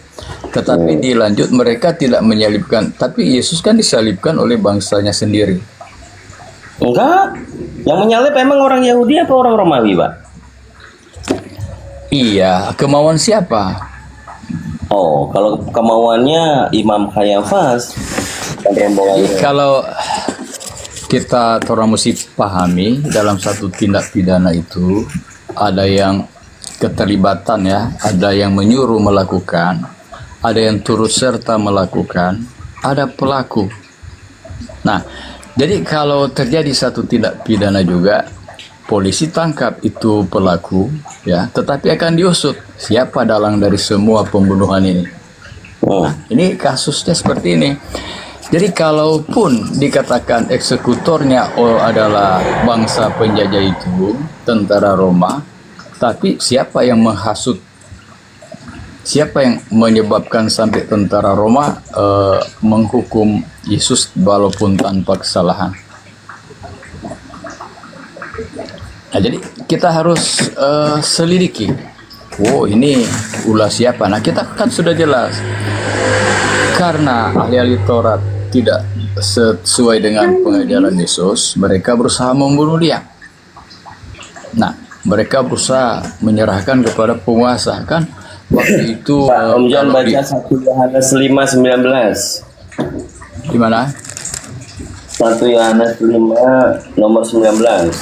Tetapi dilanjut mereka tidak menyalibkan, tapi Yesus kan disalibkan oleh bangsanya sendiri. Enggak. Yang menyalib emang orang Yahudi apa orang Romawi, Pak? Iya, kemauan siapa? Oh, kalau kemauannya Imam Kayafas dan rombongannya. Kalau kita orang mesti pahami dalam satu tindak pidana itu ada yang keterlibatan ya, ada yang menyuruh melakukan, ada yang turut serta melakukan, ada pelaku. Nah, jadi kalau terjadi satu tindak pidana juga, polisi tangkap itu pelaku, ya, tetapi akan diusut siapa dalang dari semua pembunuhan ini. Nah, ini kasusnya seperti ini. Jadi kalaupun dikatakan eksekutornya adalah bangsa penjajah itu, tentara Roma, tapi siapa yang menghasut? Siapa yang menyebabkan sampai tentara Roma menghukum Yesus walaupun tanpa kesalahan? Nah, jadi kita harus selidiki. Oh, ini ulah siapa? Nah, kita kan sudah jelas. Karena ahli-ahli Taurat tidak sesuai dengan pengajaran Yesus, mereka berusaha membunuh Dia. Nah, mereka berusaha menyerahkan kepada penguasa, kan? Waktu itu Om John baca 1 Yohanes 5:19. di mana? 1 Yohanes 5 nomor 19.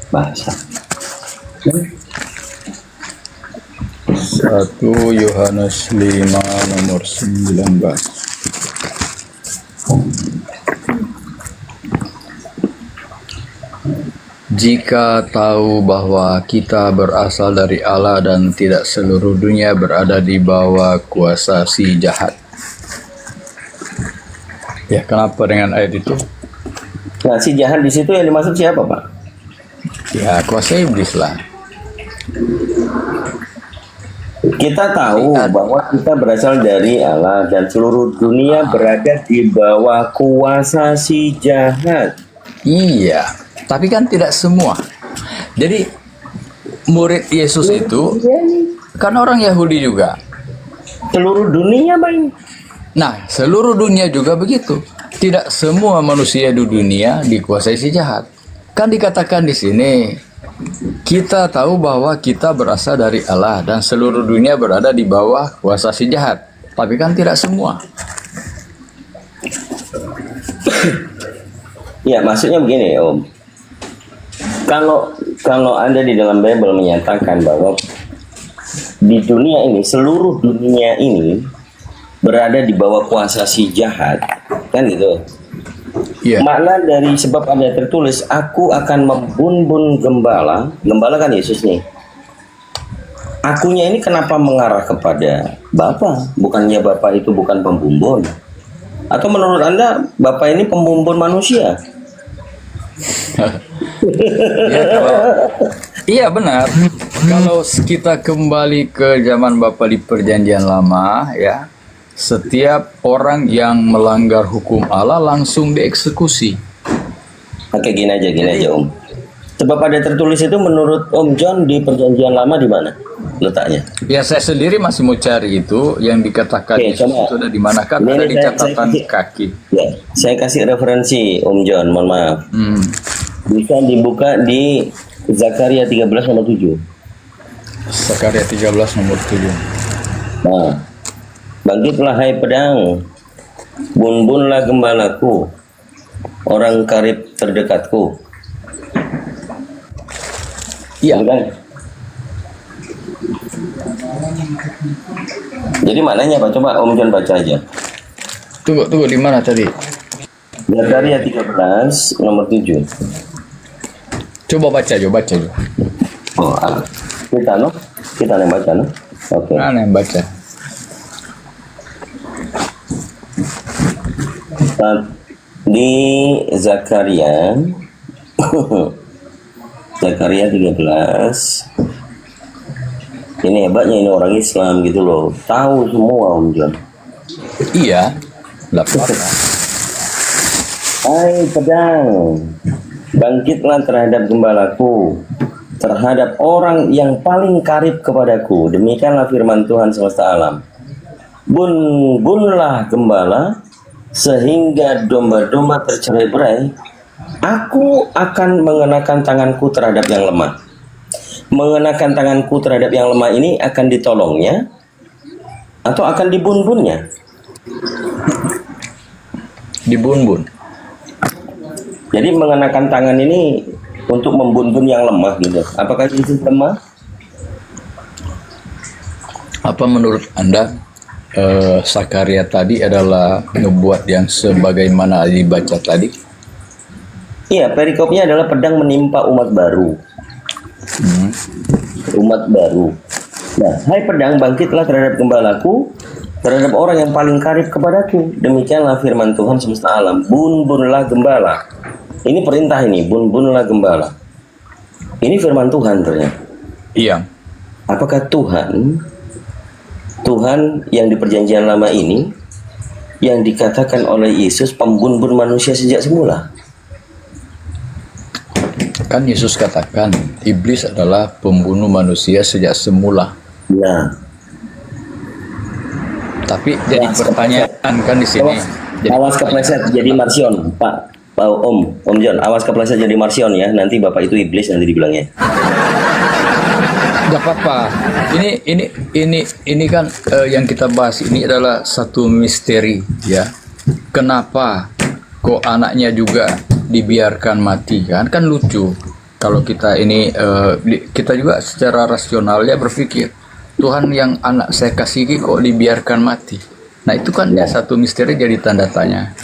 Bahasa 1 Yohanes 5 nomor 19. Jika tahu bahwa kita berasal dari Allah dan tidak seluruh dunia berada di bawah kuasa si jahat. Ya, kenapa dengan ayat itu? Nah, si jahat di situ yang dimaksud siapa, Pak? Ya, kuasa iblis lah. Kita tahu bahwa kita berasal dari Allah dan seluruh dunia berada di bawah kuasa si jahat. Iya, tapi kan tidak semua. Jadi murid Yesus itu kan orang Yahudi juga. Seluruh dunia, Bang. Nah, seluruh dunia juga begitu. Tidak semua manusia di dunia dikuasai si jahat. Kan dikatakan di sini, kita tahu bahwa kita berasal dari Allah dan seluruh dunia berada di bawah kuasa si jahat. Tapi kan tidak semua. Ya, maksudnya begini, Om. Kalau Anda di dalam Bible menyatakan bahwa di dunia ini, seluruh dunia ini berada di bawah kuasa si jahat, kan gitu. Iya. Makna dari sebab ada tertulis, aku akan membunbun gembala. Gembala kan Yesus nih. Akunya ini kenapa mengarah kepada Bapa? Bukannya Bapa itu bukan pembumbun? Atau menurut Anda Bapa ini pembumbun manusia? Ya, iya benar. Kalau kita kembali ke zaman Bapa di Perjanjian Lama, ya, setiap orang yang melanggar hukum Allah langsung dieksekusi. Oke, gini aja Om. Sebab ada tertulis itu menurut Om John di Perjanjian Lama di mana letaknya? Ya, saya sendiri masih mau cari itu yang dikatakan Oke, Yesus coba. itu ada di mana, kan Ini ada di saya catatan kasih. kaki. Ya, saya kasih referensi Om John, mohon maaf. Hmm. Bisa dibuka di Zakaria 13 nomor 7. Zakaria 13 nomor 7. Nah, bangkitlah hai pedang, bunbunlah gembalaku, orang karib terdekatku. Iya. Kan? Jadi maknanya apa? Coba Om John baca aja. Tunggu di mana tadi? Zakaria 13 nomor 7. Coba baca. Oh, kita yang baca no. Oke. Mana yang baca? Di Zakaria Zakaria 13. Ini hebatnya ini orang Islam gitu loh. Tahu semua Om John. Iya. Lapor. Hai pedang, bangkitlah terhadap gembalaku, terhadap orang yang paling karib kepadaku. Demikianlah firman Tuhan semesta alam. Bunbunlah gembala, sehingga domba-domba tercerai-berai. Aku akan mengenakan tanganku terhadap yang lemah. Mengenakan tanganku terhadap yang lemah ini akan ditolongnya atau akan dibunbunnya? Dibunbun. Jadi mengenakan tangan ini untuk membunbun yang lemah gitu. Apakah itu lemah? Apa menurut Anda Zakaria tadi adalah ngebuat yang sebagaimana dibaca tadi? Iya, perikopnya adalah pedang menimpa umat baru. Umat baru. Nah, hai pedang, bangkitlah terhadap gembalaku, terhadap orang yang paling karib kepadaku. Demikianlah firman Tuhan semesta alam. Bunbunlah gembala. Ini perintah ini, bunbunlah gembala. Ini firman Tuhan ternyata. Iya. Apakah Tuhan yang di perjanjian lama ini yang dikatakan oleh Yesus pembunbun manusia sejak semula? Kan Yesus katakan iblis adalah pembunuh manusia sejak semula. Nah, Tapi jadi pertanyaan kan di sini. awas kepleset jadi Marsion, Pak Om John, awas kepleset jadi Marsion ya. Nanti Bapak itu iblis nanti dibilangnya. Gak apa-apa. Ini kan yang kita bahas ini adalah satu misteri ya. Kenapa kok anaknya juga dibiarkan mati kan lucu. Kalau kita ini kita juga secara rasional ya berpikir Tuhan yang anak saya kasihi kok dibiarkan mati. Nah itu kan ya satu misteri jadi tanda tanya.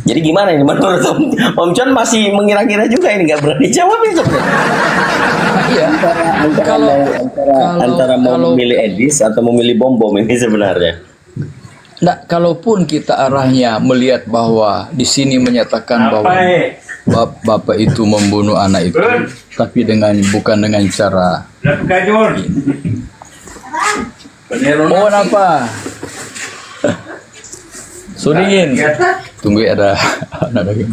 Jadi gimana ini menurut Om John masih mengira-ngira juga ini nggak berani jawab ya sebenarnya. Iya. Antara mau memilih Edis atau memilih bom ini sebenarnya. Nah, kalaupun kita arahnya melihat bahwa di sini menyatakan bahwa bapak itu membunuh anak itu, tapi bukan dengan cara. Oh, apa? Suningin. Tunggu ya, ada anak lagi.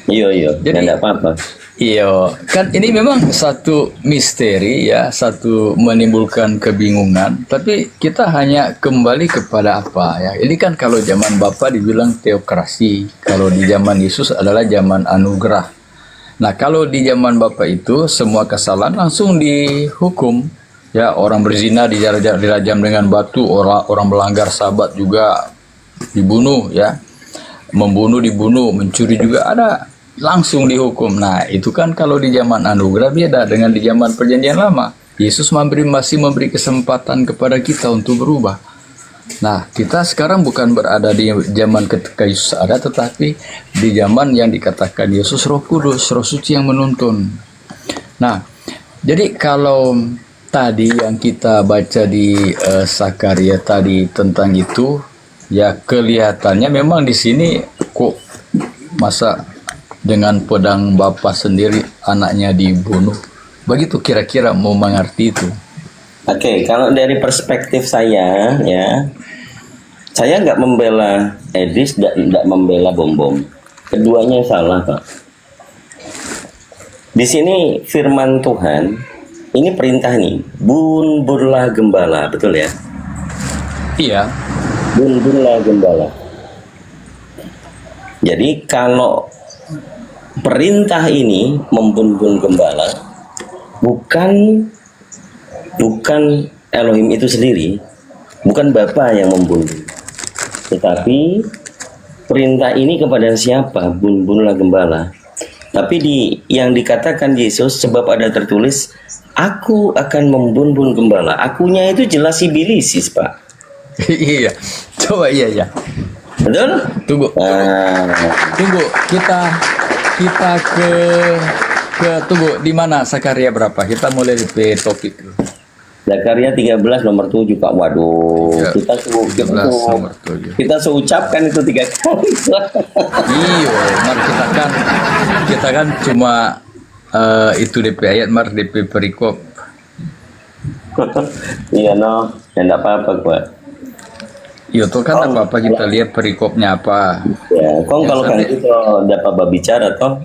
Iya, Jadi- enggak apa-apa. Iya, kan ini memang satu misteri ya, satu menimbulkan kebingungan. Tapi kita hanya kembali kepada apa ya? Ini kan kalau zaman Bapak dibilang teokrasi, kalau di zaman Yesus adalah zaman anugerah. Nah, kalau di zaman Bapak itu semua kesalahan langsung dihukum. Ya, orang berzina dirajam dengan batu, orang melanggar sabat juga dibunuh ya. Membunuh dibunuh, mencuri juga ada, langsung dihukum. Nah, itu kan kalau di zaman anugerah beda dengan di zaman perjanjian lama. Yesus masih memberi kesempatan kepada kita untuk berubah. Nah, kita sekarang bukan berada di zaman ketika Yesus ada, tetapi di zaman yang dikatakan Yesus Roh Kudus, Roh Suci yang menuntun. Nah, jadi kalau tadi yang kita baca di Sakaria tadi tentang itu, ya kelihatannya memang di sini kok masa dengan pedang bapak sendiri anaknya dibunuh. Begitu kira-kira mau mengerti itu. Oke, kalau dari perspektif saya ya, saya nggak membela Edis, nggak membela Bom-Bom. Keduanya salah, Pak. Di sini firman Tuhan, ini perintah nih, bunburlah gembala, betul ya? Iya. Bunburlah gembala. Jadi kalau perintah ini membun gembala, bukan Elohim itu sendiri, bukan Bapa yang membunuh, tetapi perintah ini kepada siapa? Bunlah gembala. Tapi yang dikatakan Yesus, sebab ada tertulis, aku akan membun gembala. Akunya itu jelas Ibilisis, Pak. Iya. Coba iya. Betul? Tunggu. Nah, Tunggu. Kita ke tunggu di mana Sakaria berapa? Kita mulai dari topik dulu. Zakaria 13 nomor 7, Pak. Waduh, Ya, 13 nomor 7. kita seucapkan itu 3 kali. Iya, mar kita kan cuma itu DP ayat, mar DP perikop. Iya, no. Ya enggak apa-apa, Pak. Iya tuh kan apa kita lihat perikopnya apa. Ya, kong kalau kan itu dapat berbicara toh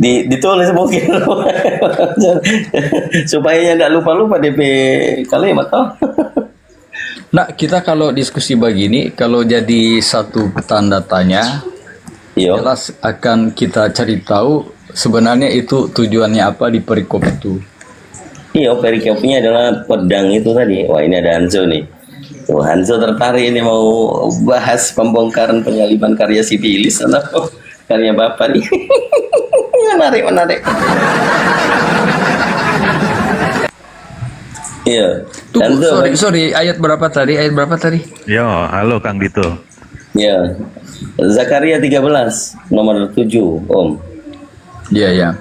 ditulis mungkin supaya tidak lupa DP kalimat toh. Nah, kita kalau diskusi begini, kalau jadi satu tanda tanya, Iya. jelas akan kita cari tahu sebenarnya itu tujuannya apa di perikop itu. Iya, perikopnya adalah pedang itu tadi. Wah, ini ada Hanzo nih. Tuh, Hanzo tertarik ini mau bahas pembongkaran penyaliban karya Sibilis atau karya Bapak nih. menarik. Iya. Tunggu, sorry, ayat berapa tadi? Yo, halo Kang Dito. Ya. Zakaria 13 nomor 7, Om. Iya.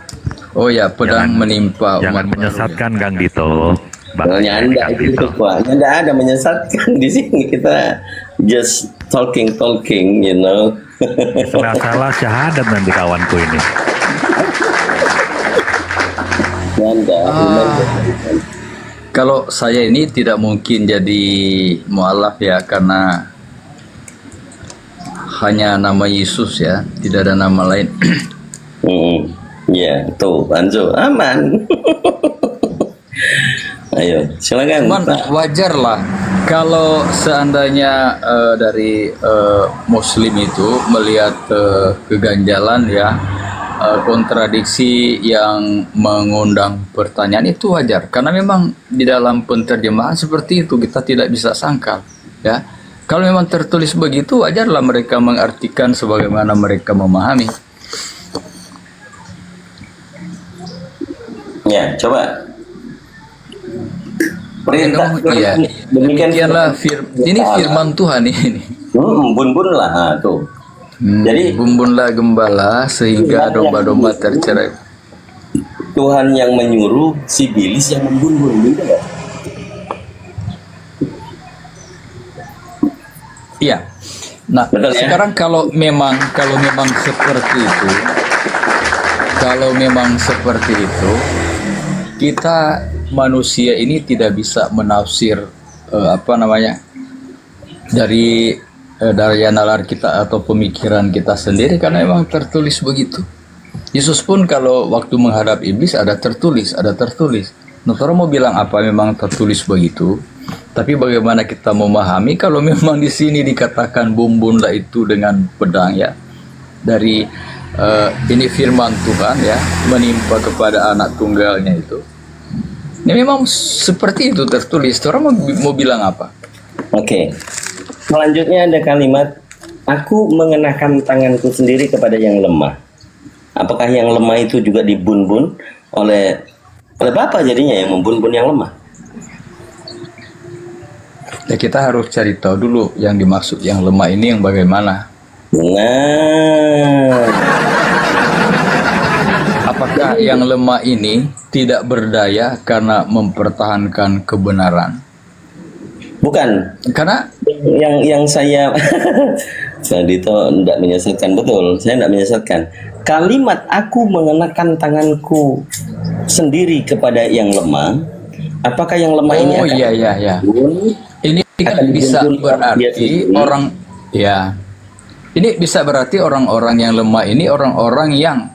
Oh ya, pedang menimpa Jangan umat menyesatkan Kang Dito. Soalnya Anda itu Pak, Anda ada menyesatkan di sini, kita just talking, you know. Salah syahadat nanti kawanku ini. Anda, Kalau saya ini tidak mungkin jadi mualaf ya, karena hanya nama Yesus ya, tidak ada nama lain. Ya, tuh, Anzo, aman. Ayo, silakan. Cuman wajar lah kalau seandainya dari Muslim itu melihat keganjalan ya, kontradiksi yang mengundang pertanyaan, itu wajar karena memang di dalam penterjemahan seperti itu kita tidak bisa sangkal ya. Kalau memang tertulis begitu, wajarlah mereka mengartikan sebagaimana mereka memahami. Ya, coba. Perintah Iya, demikianlah ini firman Tuhan ini. Bun lah, nah, tuh. Jadi bumbunlah gembala sehingga domba-domba tercerai. Tuhan yang menyuruh, si Bilis yang membun gitu loh. Iya. Nah, Betul, ya? sekarang kalau memang seperti itu, Kalau memang seperti itu, kita manusia ini tidak bisa menafsir dari nalar kita atau pemikiran kita sendiri, karena memang tertulis begitu. Yesus pun kalau waktu menghadap iblis ada tertulis. Nah, orang mau bilang apa, memang tertulis begitu. Tapi bagaimana kita memahami kalau memang di sini dikatakan bumbunlah itu dengan pedang ya, dari ini firman Tuhan ya, menimpa kepada anak tunggalnya itu. Ini memang seperti itu tertulis. Orang mau bilang apa? Oke. Selanjutnya ada kalimat, aku mengenakan tanganku sendiri kepada yang lemah. Apakah yang lemah itu juga dibun-bun oleh Bapa jadinya yang membun-bun yang lemah? Ya, kita harus cari tahu dulu yang dimaksud yang lemah ini yang bagaimana. Nah, Apakah yang lemah ini tidak berdaya karena mempertahankan kebenaran? bukan. Karena Yang saya tadi itu tidak menyesatkan, betul. Saya tidak menyesatkan. Kalimat aku mengenakan tanganku sendiri kepada yang lemah. Apakah yang lemah ini akan iya. Ini kan akan bisa dibun-bun dia berarti sendiri? orang ya. Ini bisa berarti orang-orang yang lemah ini orang-orang yang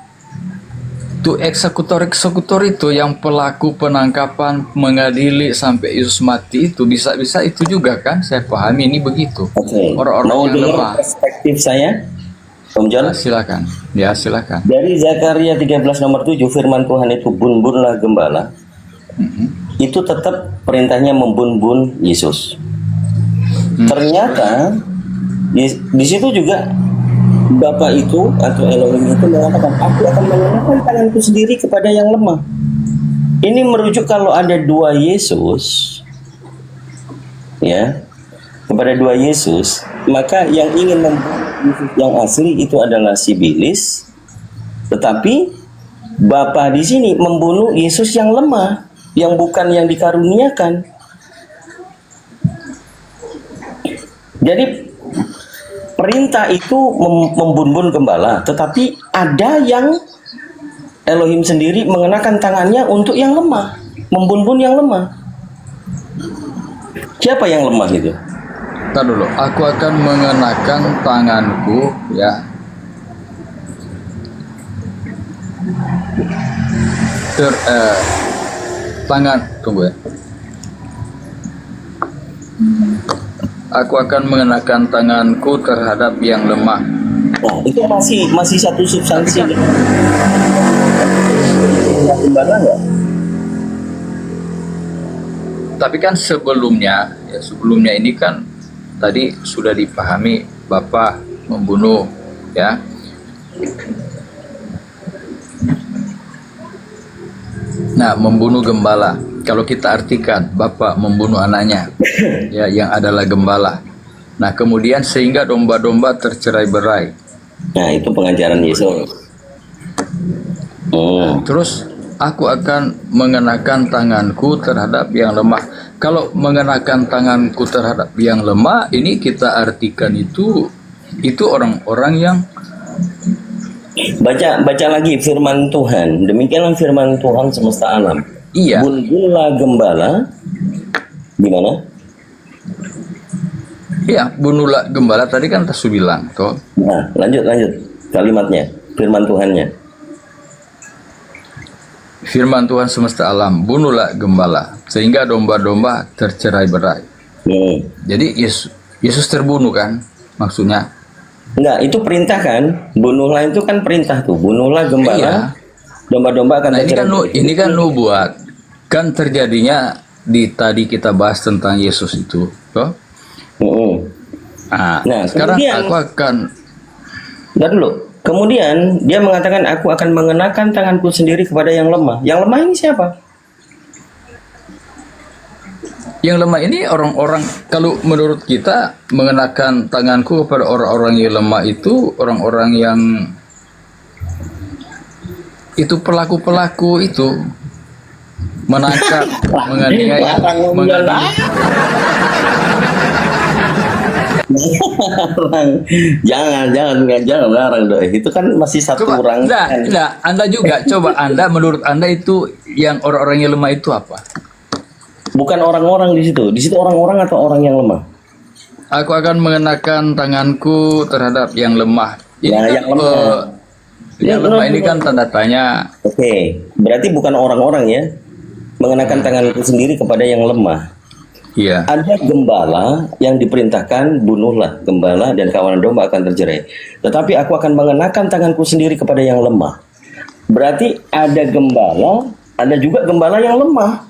eksekutor itu, yang pelaku penangkapan, mengadili sampai Yesus mati itu, bisa itu juga kan? Saya pahami ini begitu. Oke. Orang-orang Mau yang dengar lemah. perspektif saya, Om John? Silakan. Ya, silakan. Dari Zakaria 13 nomor 7 firman Tuhan itu bun-bunlah gembala. Itu tetap perintahnya membun-bun Yesus. Ternyata di situ juga Bapak itu atau Elohim itu mengatakan, aku akan mengenakan tanganku sendiri kepada yang lemah. Ini merujuk kalau ada dua Yesus, ya, kepada dua Yesus, maka yang ingin membunuh Yesus yang asli itu adalah si Bilis, tetapi Bapa di sini membunuh Yesus yang lemah, yang bukan yang dikaruniakan. Jadi perintah itu membun-bun gembala, tetapi ada yang Elohim sendiri mengenakan tangannya untuk yang lemah, membun-bun yang lemah. Siapa yang lemah itu? Ntar dulu, aku akan mengenakan tanganku ya. Tangan, tunggu ya. Aku akan mengenakan tanganku terhadap yang lemah. Nah, itu masih satu substansi. Gembala nggak? Tapi kan sebelumnya ini kan tadi sudah dipahami Bapak membunuh ya. Nah, membunuh gembala. Kalau kita artikan Bapak membunuh anaknya, ya, yang adalah gembala. Nah, kemudian sehingga domba-domba tercerai-berai. Nah, itu pengajaran Yesus. Terus aku akan mengenakan tanganku terhadap yang lemah. Kalau mengenakan tanganku terhadap yang lemah, ini kita artikan itu orang-orang yang Baca lagi firman Tuhan. Demikianlah firman Tuhan semesta alam. iya. Bunuhlah gembala. Di mana? Iya, bunuhlah gembala tadi kan Tasu bilang, toh. Nah, lanjut kalimatnya, firman Tuhannya. Firman Tuhan semesta alam, bunuhlah gembala sehingga domba-domba tercerai-berai. Jadi Yesus terbunuh kan maksudnya? Enggak, itu perintah kan? Bunuhlah itu kan perintah tuh. Bunuhlah gembala. Iya. Domba-domba akan Nah, tercerai. ini kan nubuat. Kan terjadinya tadi kita bahas tentang Yesus itu, toh? Nah, sekarang kemudian, aku akan Bentar dulu. Kemudian dia mengatakan aku akan mengenakan tanganku sendiri kepada yang lemah. Yang lemah ini siapa? yang lemah ini orang-orang, kalau menurut kita mengenakan tanganku kepada orang-orang yang lemah itu orang-orang yang itu pelaku-pelaku itu menangkap, menganiaya, jangan larang doi. Itu kan masih satu Coba, rangkaian. enggak, Anda juga coba menurut Anda itu yang orang-orang yang lemah itu apa? Bukan orang-orang di situ. Di situ orang-orang atau orang yang lemah? Aku akan mengenakan tanganku terhadap yang lemah. Ini Nah, kan, yang lemah. yang lemah ini kan tanda tanya. Oke, berarti bukan orang-orang ya. Mengenakan tanganku sendiri kepada yang lemah. Iya. Ada gembala yang diperintahkan bunuhlah gembala dan kawanan domba akan tercerai. Tetapi aku akan mengenakan tanganku sendiri kepada yang lemah. Berarti ada gembala, ada juga gembala yang lemah.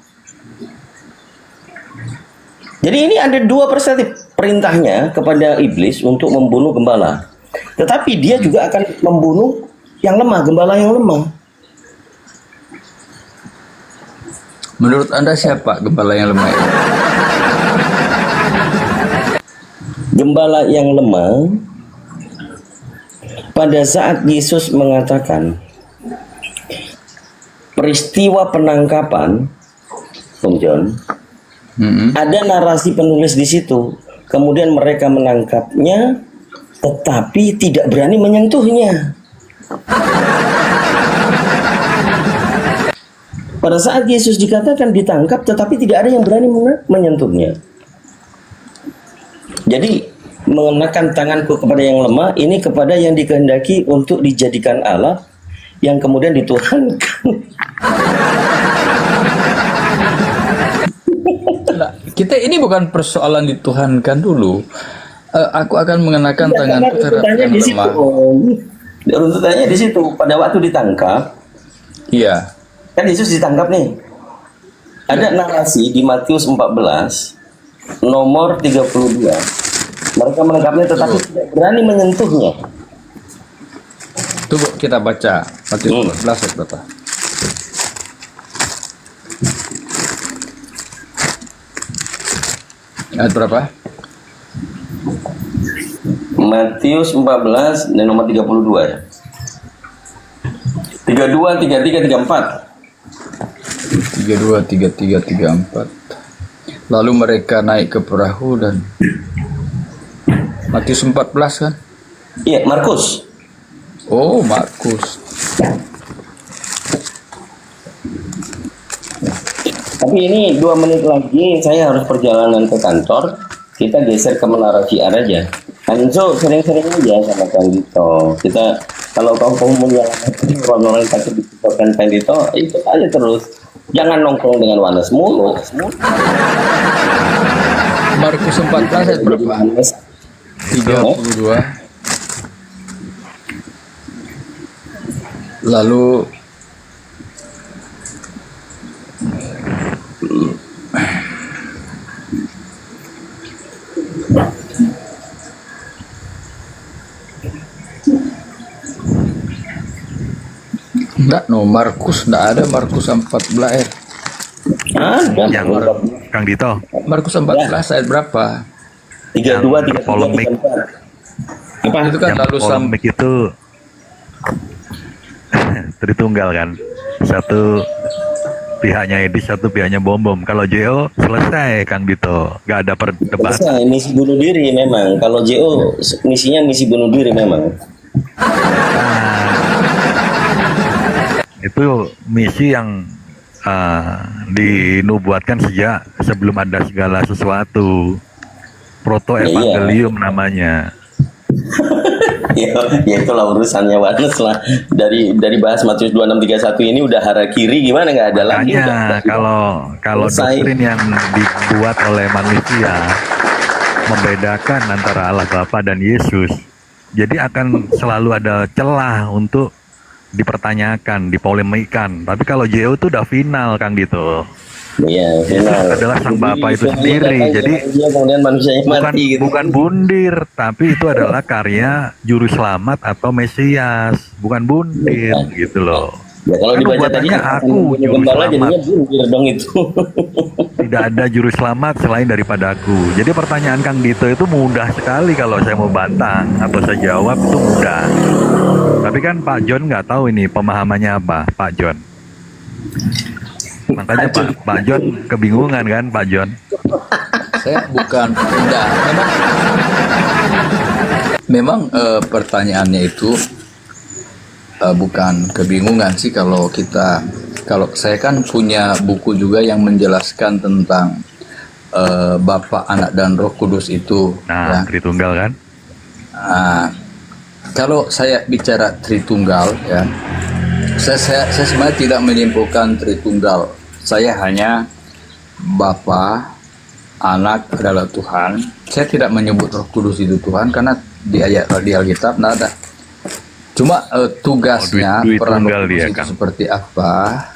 Jadi ini ada dua perspektif perintahnya kepada iblis untuk membunuh gembala. Tetapi dia juga akan membunuh yang lemah, gembala yang lemah. Menurut Anda siapa gembala yang lemah itu? Gembala yang lemah pada saat Yesus mengatakan peristiwa penangkapan, Bung John, ada narasi penulis di situ. Kemudian mereka menangkapnya, tetapi tidak berani menyentuhnya. Pada saat Yesus dikatakan ditangkap, tetapi tidak ada yang berani menyentuhnya. Jadi mengenakan tanganku kepada yang lemah ini kepada yang dikehendaki untuk dijadikan Allah yang kemudian dituhankan. Nah, kita ini bukan persoalan dituhankan dulu. Aku akan mengenakan tanganku terhadap yang di situ, lemah. Om. Runtutannya di situ. Pada waktu ditangkap, Iya. kan Yesus ditangkap nih. Ada narasi di Matius 14 nomor 32. Mereka menangkapnya tetapi tidak berani menyentuhnya. Tunggu kita baca Matius 14 ayat berapa? Ayat berapa? Matius 14 dan nomor 32 ya. 32, 33, 34. 32, 33, 34. Lalu mereka naik ke perahu dan Matius 14 kan? Iya, Markus. Oh, Markus. Tapi ini 2 menit lagi saya harus perjalanan ke kantor. Kita geser ke Menara JR aja. Anjo sering-sering aja sama Kang Dito. Kita kalau kau menyelamatkan orang-orang yang takut dipisahkan Kang Dito, ikut aja terus. Jangan nongkrong dengan Wanes mulu. Markus 14 ayat berapa? 32. Lalu enggak, Markus enggak ada. Markus 14 ayat. Ada. Yang Kang Dito, Markus 14 ayat berapa? 32, 33, polemik. 34. Apa? Itu kan yang lalu polemik itu Tritunggal kan, satu pihaknya Edi, satu pihaknya Bom Bom. Kalau JO selesai Kang Dito, nggak ada perdebatan. Selesai, misi bunuh diri memang. Kalau JO misinya misi bunuh diri memang. Itu misi yang dinubuatkan sejak sebelum ada segala sesuatu. Proto Evangelium namanya. Ya itulah urusannya Wanes lah. Dari bahas Matius 26:31 ini udah hara kiri gimana, nggak ada lagi. Makanya kalau Selesai. doktrin yang dibuat oleh manusia membedakan antara Allah Bapa dan Yesus, jadi akan selalu ada celah untuk dipertanyakan, dipolemikan. Tapi kalau JO itu udah final Kang Dito. Iya, Yesus adalah sang Bapa itu sendiri. Jadi dia kemudian manusianya mati gitu. bukan bundir, tapi itu adalah karya juru selamat atau Mesias, bukan bundir gitu loh. Ya kalau Kan dibaca tadi nubuatannya aku juru gembala selamat. jadinya bundir dong itu. Tidak ada juru selamat selain daripada aku. Jadi pertanyaan Kang Dito itu mudah sekali kalau saya mau bantang atau saya jawab itu mudah. Tapi kan Pak John nggak tahu ini pemahamannya apa, Pak John. Makanya Pak John kebingungan kan, Pak John. Saya bukan enggak. Memang Memang pertanyaannya itu bukan kebingungan sih kalau saya kan punya buku juga yang menjelaskan tentang Bapa, Anak dan Roh Kudus itu. Nah, Tritunggal kan? Nah, kalau saya bicara Tritunggal ya, saya sebenarnya tidak menyimpulkan Tritunggal. Saya hanya Bapa, Anak adalah Tuhan. Saya tidak menyebut Roh Kudus itu Tuhan karena di Alkitab nggak ada. Cuma tugasnya Dwi peran Roh Tunggal Kudus dia, itu Kang. seperti apa?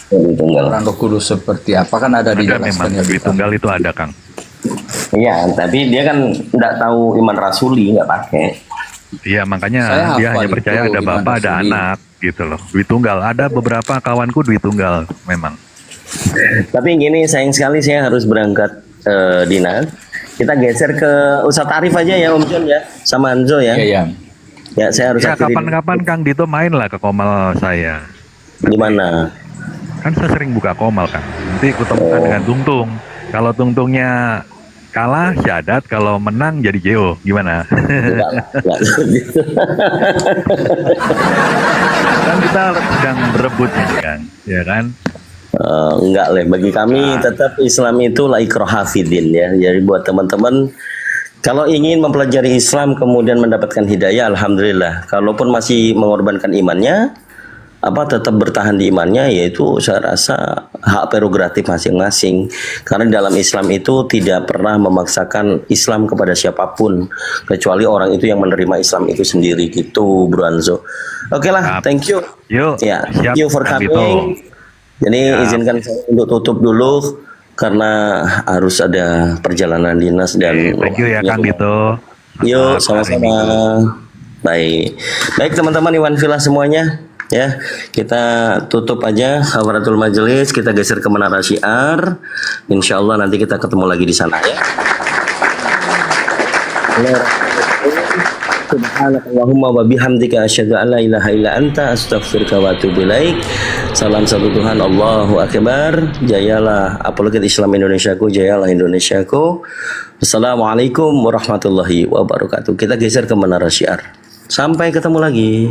Tunggal. Peran Roh Kudus seperti apa kan ada Ada dijelaskan memang di Alkitab. Tritunggal itu ada, Kang. Iya, tapi dia kan nggak tahu iman rasuli, nggak pakai. Iya, makanya Saya dia hafal hanya itu, percaya ada iman Bapa, ada rasuli. Anak gitu loh. Dwi Tunggal. Ada beberapa kawanku Dwi Tunggal memang. Tapi gini, sayang sekali saya harus berangkat, Dina. Kita geser ke Ustadz Arif aja ya, Om John ya, sama Anzo ya. Iya, ya. Ya, saya harus Ya, akhiri. kapan-kapan Kang Dito main lah ke Komal saya. Di mana? Kan saya sering buka Komal, Kang. Nanti kutemukan dengan Tungtung. Kalau Tungtungnya kalah, syahadat. Kalau menang, jadi Jeo. Gimana? Enggak gitu. Kan kita sedang berebut ini, Kang. Ya kan? Enggak lah, bagi kami tetap Islam itu la ikraha fiddin ya. Jadi buat teman-teman kalau ingin mempelajari Islam kemudian mendapatkan hidayah, alhamdulillah. Kalaupun masih mengorbankan imannya, tetap bertahan di imannya, yaitu saya rasa hak prerogatif masing-masing. Karena dalam Islam itu tidak pernah memaksakan Islam kepada siapapun, kecuali orang itu yang menerima Islam itu sendiri gitu, Bro Anzo. Oke lah, Siap. thank you. Yuk, Ya, siap, thank you for Kang coming. Dito. Jadi Siap. izinkan saya untuk tutup dulu karena harus ada perjalanan dinas dan Thank you ya, Kang Dito. Yuk, Selamat hari sama-sama. Minggu. Baik teman-teman Iwan Villa semuanya, ya kita tutup aja Hawaratul Majelis, kita geser ke Menara Syiar. Insya Allah nanti kita ketemu lagi di sana ya. Subhanakallahumma wa bihamdika asyhadu an la ilaha illa anta astaghfiruka wa atubu ilaik. Salam satu Tuhan, Allahu akbar. Jayalah apologet Islam Indonesiaku, jayalah Indonesiaku. Assalamualaikum warahmatullahi wabarakatuh. Kita geser ke Menara Syiar. Sampai ketemu lagi.